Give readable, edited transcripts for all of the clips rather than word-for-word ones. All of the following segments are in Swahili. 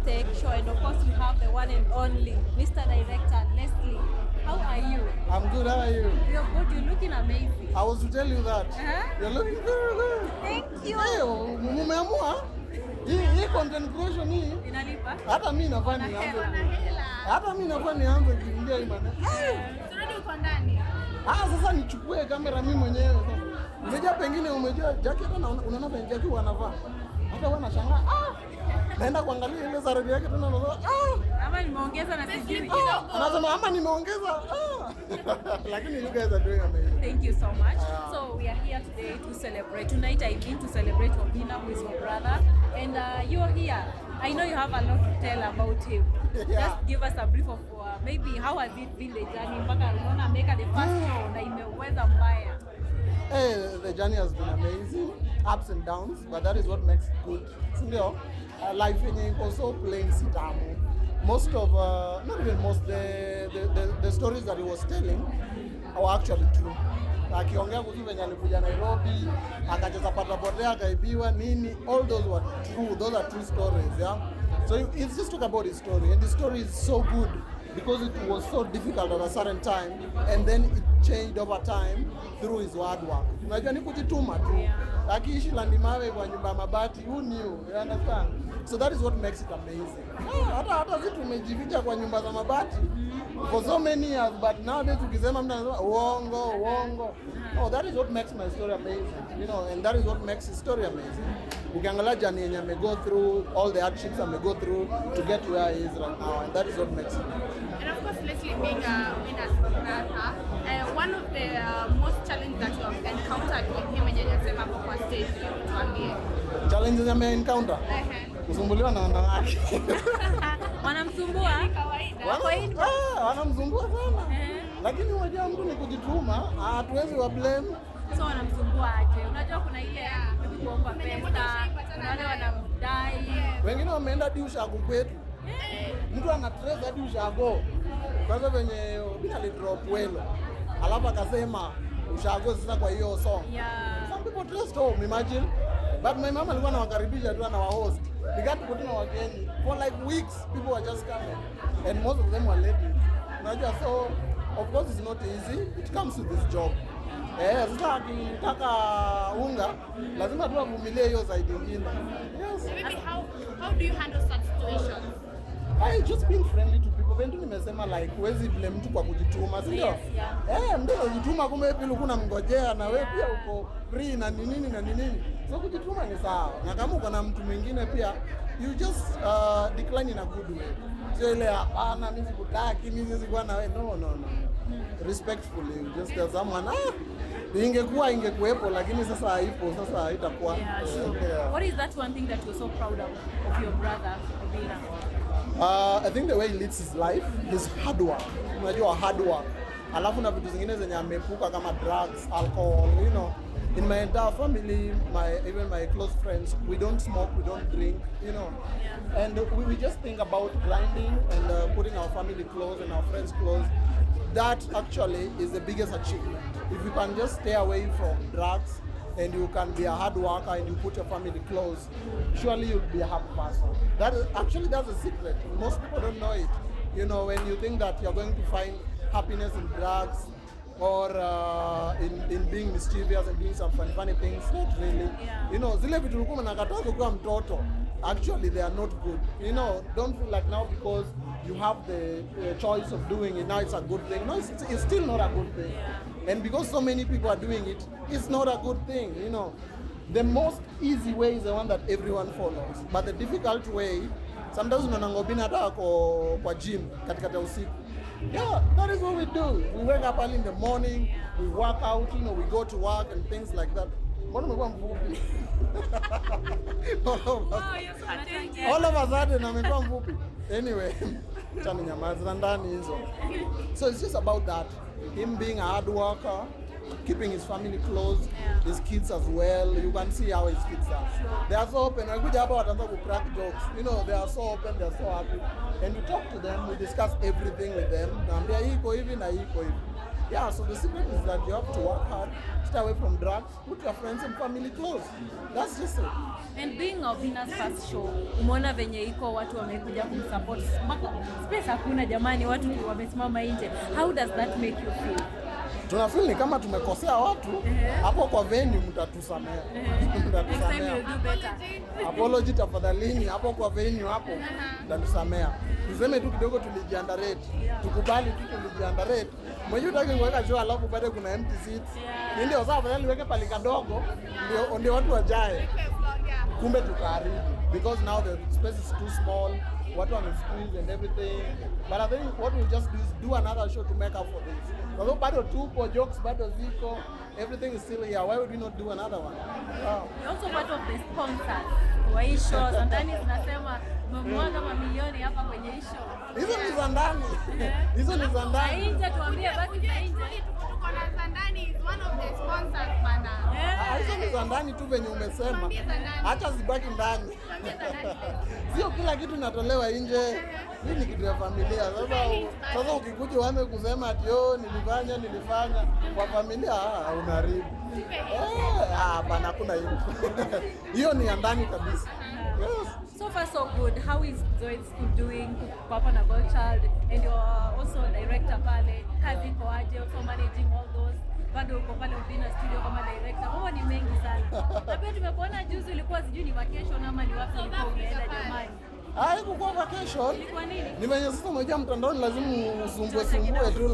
take show, and of course we have the one and only Mr. Director Lesley. How are you? I'm good, how are you? You're good, you're looking amazing. I was to tell you that. You're looking very good. Thank you. Hey, mumeamua hii content creation hii Inalipa? hata mimi nafaa nianze. Hata mimi nafaa nianze kuingia hii maneno. Turudi uko ndani. Sasa nichukue kamera mimi mwenyewe sasa. Umejua pengine umejua jacket hata unaona penye jacket wanavaa. Hata wewe unashangaa naenda kuangalia ile sarili yake tena unaona ama nimeongeza na sijui. Anasema ama nimeongeza lakini you guys are doing amazing. Thank you so much. So we are here today to celebrate. Tonight I mean to celebrate Obinna, who is your brother, and you're here. I know you have a lot to tell about him. Just give us a brief of maybe how has it been the journey mpaka unaona make the first show na imeweza mbaya. The journey has been amazing, ups and downs, but that is what makes it good. Sindio, life in also playing sitamu. Most of, not even most, the stories that he was telling are actually true. Akiongea kuhusu venye alikuja Nairobi, akacheza patapotea, akaibiwa nini, all those were true. Those are true stories, yeah. So it's just talk about his story, and the story is so good because it was so difficult at a certain time, and then it changed over time through his hard work. Unajua ni kujituma tu. Akiishi Landimawe kwa nyumba mabati, who knew? You understand? So that is what makes it amazing. Hata sisi tumejificha kwa nyumba za mabati for so many years, but nowadays ukisema mtu anasema uongo. Oh, that is what makes my story amazing, you know, and that is what makes his story amazing. Ukiangalia journey yenye ame go through, all the hardships ame go through to get to where he is right now, and that is what makes it. And of course, Lesley being Obinna's brother, one of the most challenges that you have encountered with him and yasema kwa stage, tuambie. Challenges ame encounter? Kusumbuliwa na wanawake. Wanamsumbua? Kawaida. Wanamsumbua sana. Lakini unajua mtu ni kujituma, hatuwezi wa blame. So wanamsumbua aje? Unajua kuna ile kuomba pesa, wale wanamdai. Wengine wameenda hadi ushago kwetu. Mtu ana trace hadi ushago. Kwanza venye Obinna alidrop welo. Alafu akasema ushago sasa kwa hiyo song. Some people traced home, imagine. But my mama alikuwa anawakaribisha tu na host. We got to put in wageni. For like weeks, people were just coming. And most of them were ladies. Unajua, so of course it's not easy. It comes with this job. Sasa akitaka unga, lazima tu avumilie hiyo side nyingine. Yes. Maybe how do you handle such situations? I just being friendly to people. Ventu nimesema like huwezi blame mtu kwa kujituma, si ndio? Mtu anajituma kumbe pili kuna mngojea na wewe pia uko free na nini. So kujituma ni sawa. Na kama uko na mtu mwingine pia you just decline in a good way. So ile hapana mimi sikutaki, mimi sikuwa na wewe. No. Respectfully, just tell someone ingekuwepo lakini sasa haipo, sasa haitakuwa. What is that one thing that you're so proud of your brother Obinna? I think the way he leads his life, his hard work. Unajua hard work. Alafu na vitu zingine zenye amepuka kama drugs, alcohol, you know. In my entire family, even my close friends, we don't smoke, we don't drink, you know. And we just think about grinding and putting our family close and our friends close. That actually is the biggest achievement. If you can just stay away from drugs and you can be a hard worker and you put your family close, surely you'll be a happy person. That's a secret. Most people don't know it. You know, when you think that you're going to find happiness in drugs or in being mischievous and doing some funny things, not really. You know, zile vitu ulikuwa unakataza kwa mtoto, actually they are not good. You know, don't feel like now because you have the choice of doing it, now it's a good thing. No, it's still not a good thing. And because so many people are doing it, it's not a good thing, you know. The most easy way is the one that everyone follows. But the difficult way, sometimes unaona Obinna hata kwa gym katikati ya usiku. Yeah, that is what we do. We wake up early in the morning, we work out, you know, we go to work and things like that. Mbona umekuwa mfupi? All of a sudden amekuwa mfupi. Anyway, chani nyamaza ndani hizo. So it's just about that. Him being a hard worker, keeping his family close, his kids as well. You can see how his kids are. They are so open. Wanakuja hapa wataanza ku crack jokes. You know, they are so open, they are so happy. And we talk to them, we discuss everything with them. Naambia hii iko hivi na hii iko hivi. Yeah, so the secret is that you have to work hard, stay away from drugs, put your friends and family close. That's just it. And being Obinna's first show, umeona venye iko watu wamekuja kumsupport. Space hakuna jamani, watu wamesimama nje. How does that make you feel? Tunafeel ni kama tumekosea watu hapo kwa venue, mtatusamea. Next time you'll do better. Apology tafadhalini, hapo kwa venue hapo mtatusamea. Tuseme tu kidogo tulijiandarate. Tukubali tu tulijiandarate. Mwenye utaki kuweka show alafu bado kuna empty seats. Ndio sasa afadhali weke pale kadogo ndio watu wajae. Kumbe tukaharibu because now the space is too small. Watu wamesqueeze and everything. But I think what we'll just do is do another show to make up for this. Although bado tupo, jokes bado ziko, everything is still here. Why would we not do another one? You're also part of the sponsors wa hii show. Ndani zinasema mmemwaga mamilioni hapa kwenye hii show. Hizo ni za ndani. Hizo ni za ndani. Nje tuambie basi za nje. Tuko na Zandani is one of the sponsors bana. Hizo ni za ndani tu venye umesema. Acha zibaki ndani. Sio kila kitu natolewa nje. Hii ni kitu ya familia. Sasa ukikuja uanze kusema ati nilifanya kwa familia unaharibu. Bana kuna hiyo. Hiyo ni ya ndani kabisa. Yes. So far so good. How is Zoe School doing? Papa na Goldchild, and you're also director pale. Kazi iko aje? Also managing all those. Bado uko pale Obinna studio kama director. Mambo ni mengi sana. Na pia tumekuona juzi ulikuwa sijui ni vacation ama ni wapi ulikuwa umeenda jamani. Ilikuwa vacation. Ilikuwa nini? Ni venye sasa unajua mtandaoni lazima usumbue tu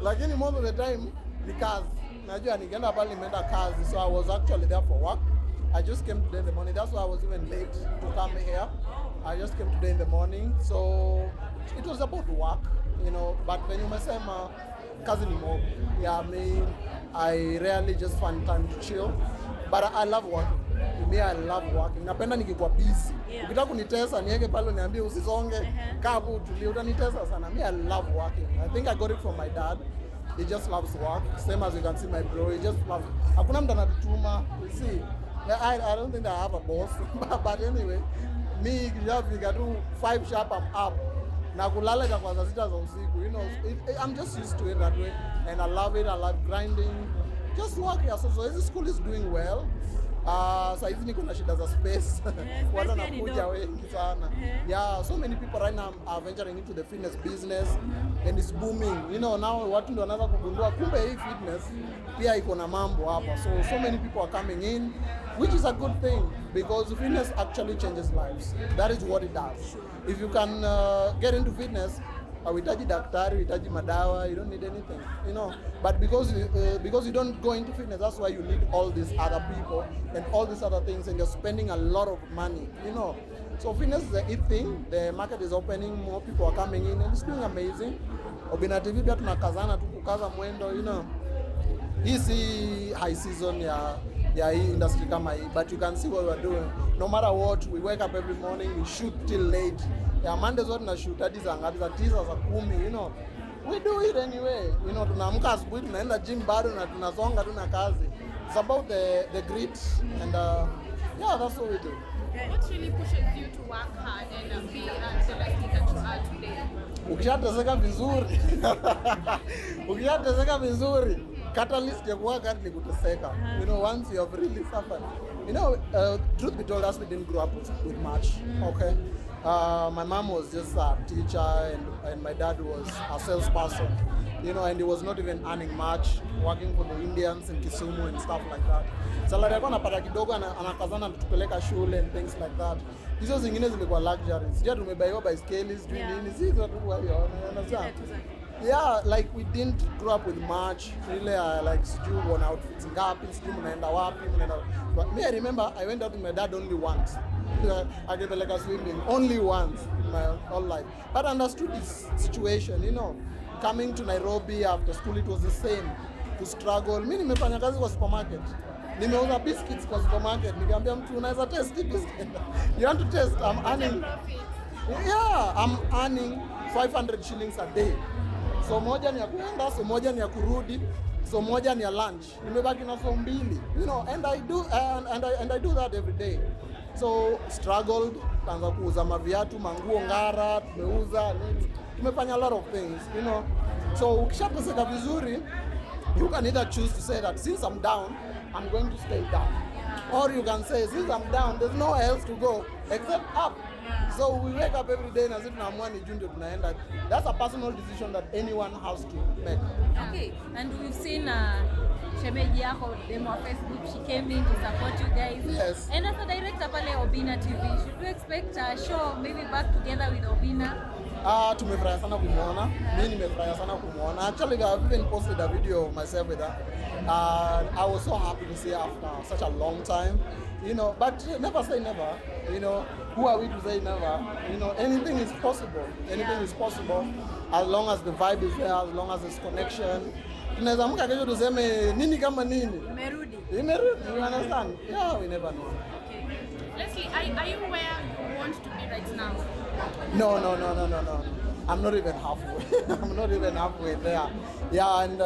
lakini most of the time ni kazi. Najua nikienda pale nimeenda kazi, so I was actually there for work. I just came today in the morning. That's why I was even late to come here. I just came today in the morning. So it was about work, but when you umesema kazi ni mob. Yeah, I rarely just find time to chill. But I love working. Me, I love working. Napenda nikikuwa busy. Ukitaka kunitesa niweke pale niambie usisonge. Kaa hapo utulie, utanitesa sana. Me, I love working. I think I got it from my dad. He just loves work. Same as you can see my bro. He just loves. Hakuna mtu anatutuma. You see. I don't think I have a boss, but anyway, me ikishafika tu 5 sharp I'm up. Na kulala kwa kwanza 6 za usiku, I'm just used to it that way, and I love it. I love grinding, just work here. So this school is doing well. Sasa hivi niko na shida za space. Watu wanakuja wengi sana. Yeah, so many people right now are venturing into the fitness business and it's booming. Now watu ndio wanaanza kugundua kumbe hii fitness pia iko na mambo hapa. So many people are coming in, which is a good thing because fitness actually changes lives. That is what it does. If you can get into fitness, uhitaji daktari, uhitaji madawa, you don't need anything, But because you don't go into fitness, that's why you need all these other people and all these other things, and you're spending a lot of money, So fitness is a hit thing. The market is opening, more people are coming in, and it's doing amazing. Obinatv pia tunakazana tu kukaza mwendo, Hii si high season ya hii industry kama hii, but you can see what we're doing. No matter what, we wake up every morning, we shoot till late. Mondays what na shoot hadi za ngapi, za 9 za 10, We do it anyway. Tunaamka asubuhi tunaenda gym bado na tunasonga tu na kazi. It's about the grit and that's what we do. What really pushes you to work hard and be the likely that you are today? Ukishateseka vizuri, catalyst ya kuwa hard ni kuteseka. Once you have really suffered. Truth be told, us we didn't grow up with much. Okay. My mom was just a teacher and my dad was a salesperson, and he was not even earning much, working for the Indians in Kisumu and stuff like that. Salary yako anapata kidogo, anakazana tutupeleka shule and things like that. Hizo zingine zimekuwa luxuries. Sija tumebaiwa baiskeli, sijui nini, si hizo tu wale. Yeah, like we didn't grow up with much. Really, like sijui one outfits ngapi, sijui mnaenda wapi, But me, I remember I went out with my dad only once. I get like a swimming only once in my whole life, but I understood this situation. Coming to Nairobi after school, it was the same. To struggle. Mimi nimefanya kazi kwa supermarket. Nimeuza biscuits kwa supermarket. Nikamwambia mtu unaweza test biscuit. You want to test? I'm earning 500 shillings a day. So moja ni ya kuenda, so moja ni ya kurudi, so moja ni ya lunch. Nimebaki na so mbili. And I do that every day. So struggled, kaanza kuuza maviatu, manguo ngara, tumeuza nini. Tumefanya a lot of things, So ukishateseka vizuri, you can either choose to say that since I'm down, I'm going to stay down. Or you can say, since I'm down, there's nowhere else to go except up. So we wake up every day na sisi tunaamua ni juu ndio tunaenda. That's a personal decision that anyone has to make. Okay, and we've seen shemeji yako demo on Facebook, she came in to support you guys. Yes. And as a director pale Obinna TV, should we expect a show maybe back together with Obinna? Tumefurahia sana kumuona. Mimi nimefurahia sana kumuona. Actually, I've even posted a video myself with her. I was so happy to see her after such a long time. You know, but never say never. You know, who are we to say never? You know, anything is possible. Anything is possible as long as the vibe is there, as long as there's connection. Tunaweza amka kesho tuseme nini kama nini. Imerudi. You understand? Yeah, we never know. Okay. Lesley, are you where you want to be right now? No. I'm not even halfway. I'm not even halfway there. Yeah, and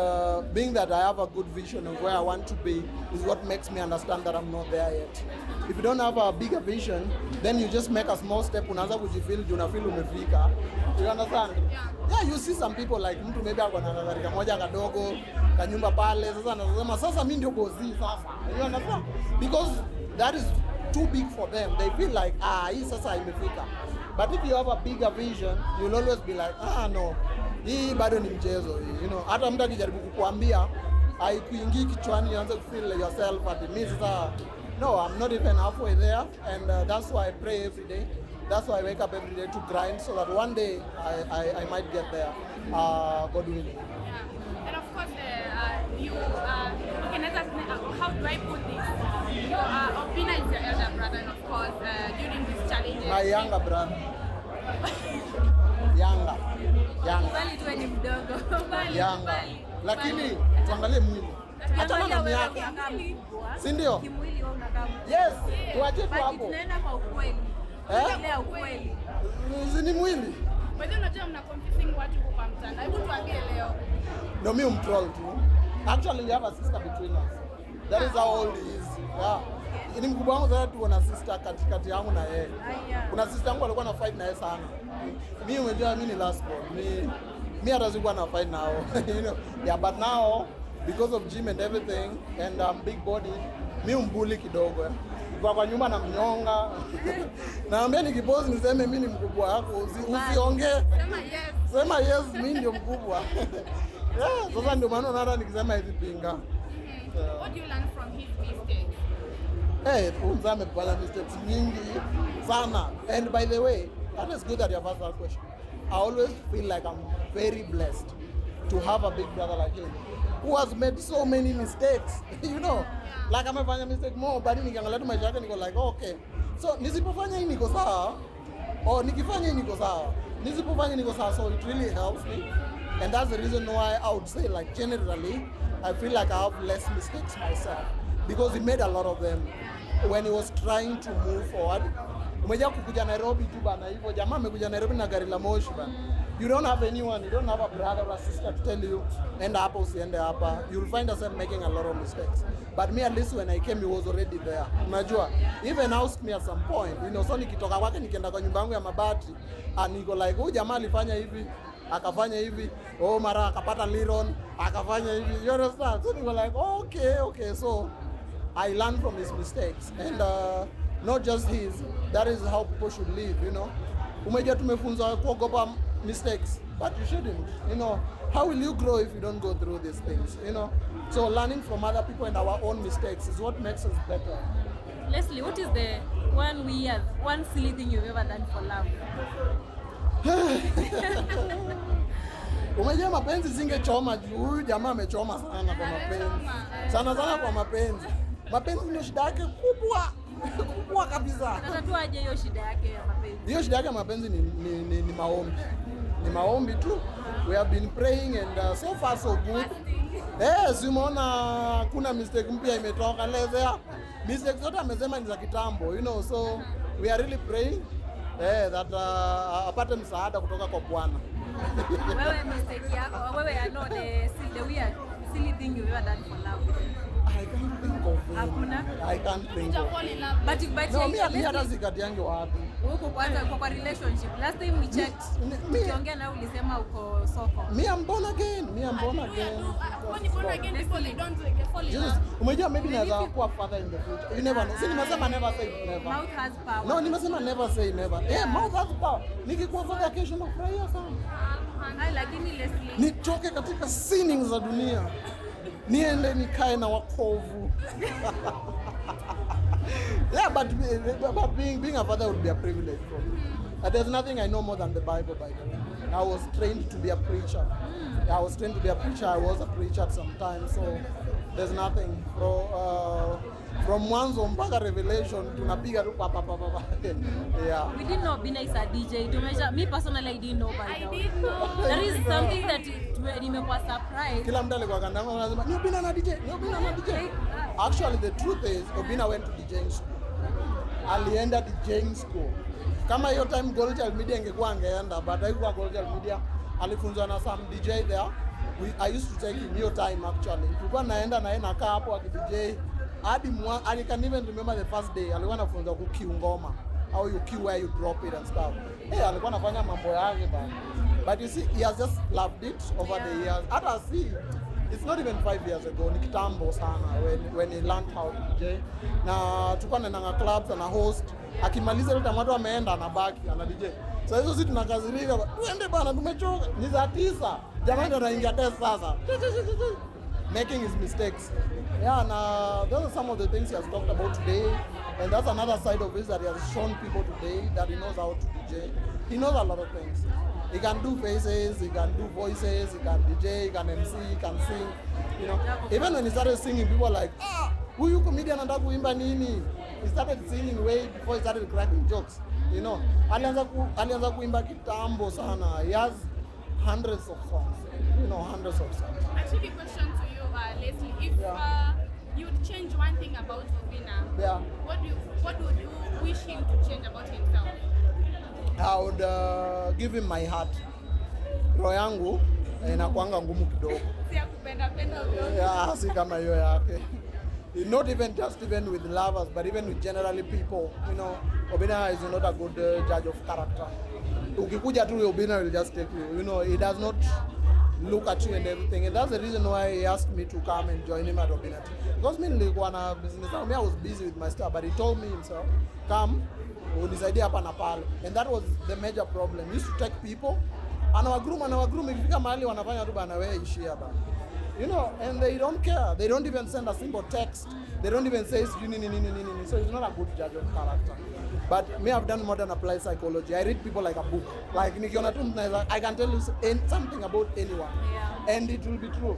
being that I have a good vision of where I want to be is what makes me understand that I'm not there yet. If you don't have a bigger vision, then you just make a small step, unaanza kujifeel, unafeel umefika. You understand? Yeah, you see some people like mtu maybe akona kagari kamoja kadogo, kanyumba pale, sasa anasema sasa mimi ndio bosi sasa. You understand? Because that is too big for them. They feel like hii sasa imefika. But if you have a bigger vision, you'll always be like, no, hii bado ni mchezo. You know, hata mtu akijaribu kukuambia, haikuingii kichwani, you have to feel yourself at the midst. No, I'm not even halfway there, and that's why I pray every day. That's why I wake up every day to grind, so that one day I might get there. God willing. Yeah, and of course, you how do I put this? Obinna is your elder brother, and of course, during this challenge, My younger brother. Younger. Bali tu ni mdogo. Younger. Lakini tuangalie mwili. Achana na miaka. Si ndio? Kimwili wewe unakaa. Yes, tuache tu hapo. Tunaenda kwa ukweli. Ile ukweli. Ni mwili. Wewe unajua mna confusing watu kwa mtandao. Hebu tuambie leo. No, me troll too. Actually, we have a sister between us. That is how old he is. Yeah. Ni mkubwa wangu zaidi tuko na sister katikati yangu na yeye. Kuna sister yangu alikuwa na fight na yeye sana. Mimi umejua mimi ni last born. Mimi hata sikuwa na fight nao. You know. Yeah, but now because of gym and everything and big body, mimi umbuli kidogo. Kwa nyuma na mnyonga. Naambia nikipozi niseme mimi ni mkubwa wako, usiongee. Sema yes, mimi ndio mkubwa. Yeah, sasa ndio maana unaona nikisema hivi pinga. What do you learn from his mistakes? Unza amepata mistakes nyingi sana. And by the way, that is good that you have asked that question. I always feel like I'm very blessed to have a big brother like him who has made so many mistakes. You know, like amefanya mistake more, but nikiangalia tu maisha yake niko like okay. So nisipofanya hii niko sawa, nikifanya hii niko sawa. Nisipofanya niko sawa, so it really helps me. And that's the reason why I would say, like, generally, I feel like I have less mistakes myself because he made a lot of them when he was trying to move forward. Umeja kukuja Nairobi tu bana hivyo, jamaa amekuja Nairobi na gari la moshi bana. You don't have anyone, you don't have a brother or a sister to tell you, enda hapa usiende hapa. You'll find yourself making a lot of mistakes. But me, at least when I came, he was already there. Unajua, even asked me at some point, you know, so nikitoka kwake nikienda kwa nyumba yangu ya mabati, and niko like, huyu jamaa alifanya hivi, akafanya hivi, mara akapata liron, akafanya hivi. You understand? So niko like, okay, so I learned from his mistakes, and not just his. That is how people should live, you know. Umeja tumefunzwa kuogopa mistakes, but you shouldn't. You know, how will you grow if you don't go through these things? You know, so learning from other people and our own mistakes is what makes us better. Lesley, what is the one silly thing you've ever done for love? Umejua mapenzi singechoma juu huyu jamaa amechoma sana kwa mapenzi. Sana kwa mapenzi. Mapenzi ndio shida yake kubwa kabisa. Natatuaje hiyo shida yake ya mapenzi? Hiyo shida yake ya mapenzi ni maombi. Ni maombi tu. We have been praying and so far so good. Umeona kuna mistake mpya imetoka lezea. Mistakes zote amesema ni za kitambo, you know, so we are really praying that apate msaada kutoka kwa Bwana. Wewe mistake yako, wewe know the silly thing you've ever done for love. I can't think of it. Hakuna? I can't think of Fall it. in love. But No, mi hata Lesley, sikati yangu wapi. uko kwanza uko kwa relationship. Last time we checked, Me- ukiongea na ulisema uko soko. Me, I'm born again. Me, I'm born again. When you born again, people they don't fall in Jesus, love. umejua maybe naweza kuwa father in the future. You never know. Si nimesema never say never. Mouth has power. No, nimesema never say never. Mouth has power. Nikikuwa father kesho nafurahia sana. Lakini Lesley, Nichoke katika sinning za dunia. Niende nikae na wakovu. Yeah, but being a father would be a privilege for me. There's nothing I know more than the Bible, by the way. I was trained to be a preacher. I was trained to be a preacher. I was a preacher at some time, so there's nothing. From Mwanzo mpaka Revelation, tunapiga tu pa. Yeah. we didn't know Obinna is a DJ. Me personally, I didn't know by I now. did know. There is something that nimekuwa surprised. Kila mtu alikuwa kandanga anasema ni Obinna na DJ, ni Obinna na DJ. Actually, the truth is Obinna went to DJing school. Alienda DJing school. Kama hiyo time Gold Media ingekuwa angeenda, but haikuwa Gold Media. Alifunzwa na some DJ there. I used to take him your time actually. Tulikuwa naenda na yeye nakaa hapo aki DJ. I can even remember the first day alikuwa anafunza kukiu ngoma. How you cue where you drop it and stuff. Alikuwa anafanya mambo yake bana. But you see, he has just loved it over the years. Hata it's not even 5 years ago, ni kitambo sana when he learned how to DJ. Na tulikuwa naenda clubs na host. Akimaliza ile tamato ameenda anabaki ana DJ. So hizo sisi tunakazirika, tuende bana tumechoka. Ni za 9. Jamani ndo anaingia test sasa. Making his mistakes. Yeah, and those are some of the things he has talked about today. And that's another side of it that he has shown people today, that he knows how to DJ. He knows a lot of things. He can do faces, he can do voices, he can DJ, he can MC, he can sing. You know, even when he started singing, people were like, huyu comedian anataka kuimba nini? He started singing way before he started cracking jokes. You know, alianza kuimba kitambo sana. He has hundreds of songs. You know, hundreds of songs. Actually, question to you, Lesley. If you would change one thing about Obinna, what would you wish him to change about himself? I would give him my heart. Roho yangu inakuanga ngumu kidogo. Si ya kupenda udogo. Yeah, si kama hiyo yake. Not even with lovers, but even with generally people. You know, Obinna is not a good judge of character. Ukikuja tu Obinna will just take you. You know, he does not look at you and everything. And that's the reason why he asked me to come and join him at Obinna. Because me nilikuwa na business. I was busy with my stuff, but he told me himself, come, unisaidie hapa na pale. And that was the major problem. He used to take people, anawagroom, ikifika mahali wanafanya tu bana wewe ishia bana. You know, and they don't care. They don't even send a single text. They don't even say nini. So he's not a good judge of character. But me, I've done modern applied psychology. I read people like a book. Like nikiona tu I can tell you something about anyone, and it will be true.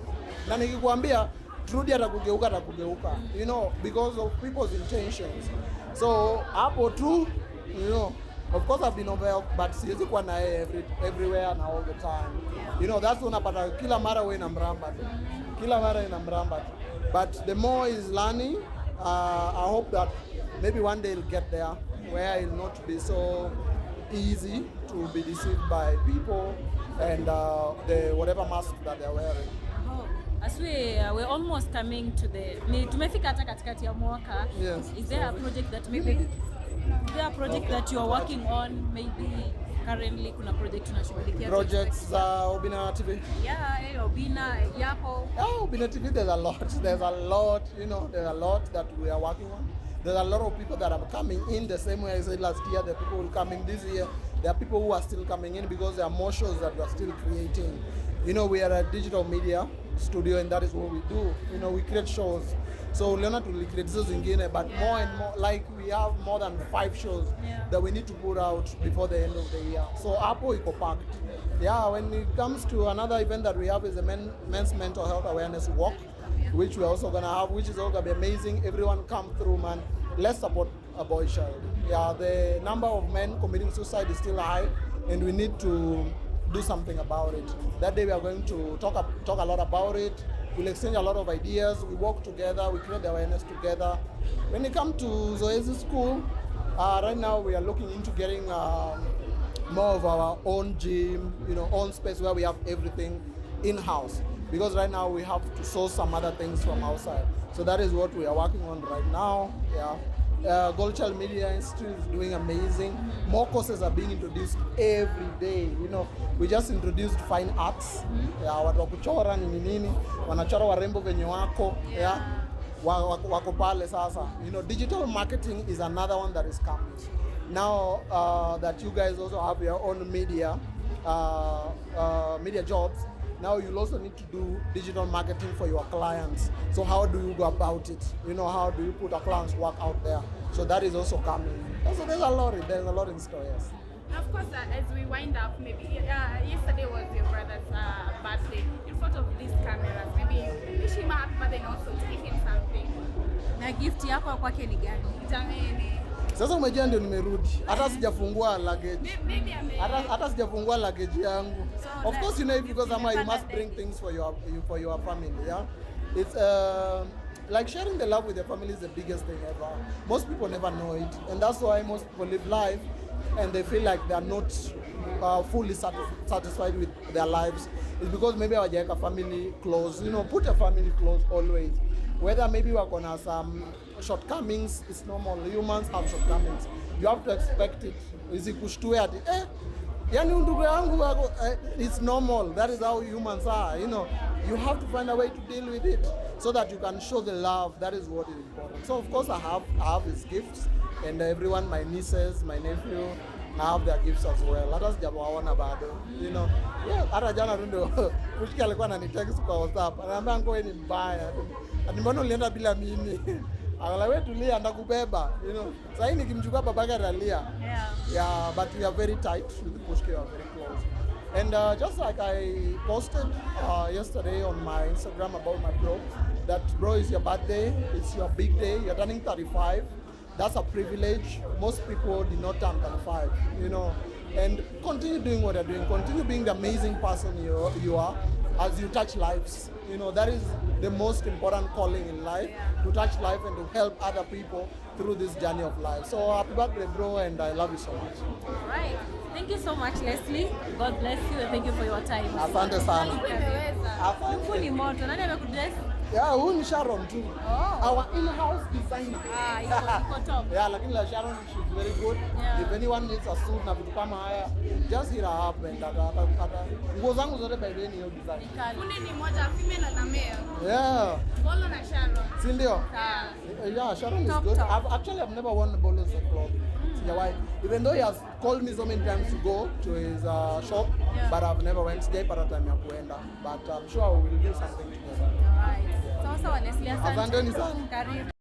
Na nikikwambia truth atakugeuka. You know, because of people's intentions. So hapo tu, you know. Of course I've been over, but siwezi kuwa na everywhere and all the time. You know, that's unapata kila mara wewe inamramba. But the more he's learning, I hope that maybe one day he'll get there where he'll not be so easy to be deceived by people and the whatever mask that they're wearing. As we're almost coming to tumefika hata katikati ya mwaka. Yes. Is there a project that you are working on? Maybe currently kuna project tunashughulikia. Projects Obinna TV. Yeah, Obinna yapo. Obinna TV, there's a lot, you know, there's a lot that we are working on. There's a lot of people that are coming in the same way I said last year. There are people who are coming this year. There are people who are still coming in because there are more shows that we are still creating. You know, we are a digital media studio, and that is what we do. You know, we create shows. So Leonard will create those zingine, but more and more, like we have more than 5 shows that we need to put out before the end of the year. So Apple iko packed. Yeah, when it comes to another event that we have is a men's mental health awareness walk, which we're also gonna have, which is all gonna be amazing. Everyone come through, man. Let's support a boy child. Yeah, the number of men committing suicide is still high, and we need to do something about it. That day we are going to talk a lot about it. We'll exchange a lot of ideas. We work together. We create awareness together. When it comes to Zoezi School, right now we are looking into getting more of our own gym, you know, own space where we have everything in-house. because right now we have to source some other things from outside. So that is what we are working on right now. Yeah. Gold Child Media Institute is doing amazing. More courses are being introduced every day. You know, we just introduced fine arts. Yeah, watu wa kuchora nini, wanachora warembo venye wako. Yeah. Wako pale sasa. You know, digital marketing is another one that is coming. Now that you guys also have your own media jobs, now you'll also need to do digital marketing for your clients. So how do you go about it? You know, how do you put a client's work out there? So that is also coming. So there's a lot in store, yes. Of course, as we wind up, maybe yesterday was your brother's birthday. In front of these cameras, maybe you wish him a happy birthday and also take him something. Na gift yako kwake ni gani? Jamani. Sasa umejua ndio nimerudi. Hata sijafungua luggage. Hata sijafungua luggage yangu. So of course, you know, if you go somewhere, you must bring things for your family, yeah? It's like sharing the love with your family is the biggest thing ever. Most people never know it, and that's why most people live life and they feel like they are not fully satisfied with their lives. It's because maybe hawajaweka family close. You know, put your family close always. Whether maybe we're gonna some shortcomings, it's normal. Humans have shortcomings. You have to expect it. Isikushtue ati yani ndugu yangu it's normal. That is how humans are. You know, you have to find a way to deal with it so that you can show the love. That is what is important. So of course I have his gifts, and everyone, my nieces, my nephew, I have their gifts as well. Hata sijawaona bado. You know, yeah, hata jana ndio Kushiki alikuwa ananitext kwa WhatsApp. Ananiambia ngoe ni mbaya. Mbona ulienda bila mimi? Wewe tulia ndakubeba, you know. Sasa hivi nikimchukua babaka atalia. Yeah, but we are very tight with Kushki, we are very close. And just like I posted yesterday on my Instagram about my bro, that bro, is your birthday, it's your big day, you're turning 35. That's a privilege. Most people did not turn 35, you know. And continue doing what you're doing. Continue being the amazing person you are as you touch lives. You know, that is the most important calling in life, to touch life and to help other people through this journey of life. So happy birthday, bro, and I love you so much. All right. Thank you so much, Lesley. God bless you and thank you for your time. Asante sana. Huku ni moto. Nani amekudress? Yeah, huyu ni Sharon too. Oh. Our in-house designer. Iko top. Yeah, lakini la Sharon, she's very good. Yeah. If anyone needs a suit na vitu kama haya, just hit her up and nguo zangu zote by the way ni hiyo design. Kundi ni moja, female na male. Yeah. Bolo na Sharon. Si ndio? Yeah, Sharon is good. I've never worn Bolo's clothes. Sijawahi. Even though he has called me so many times to go to his shop, but I've never went. Sijaipata time ya kuenda. But I'm sure we will do something together. All right. Sawa sawa, Lesley, asante. Asanteni sana. Karibu.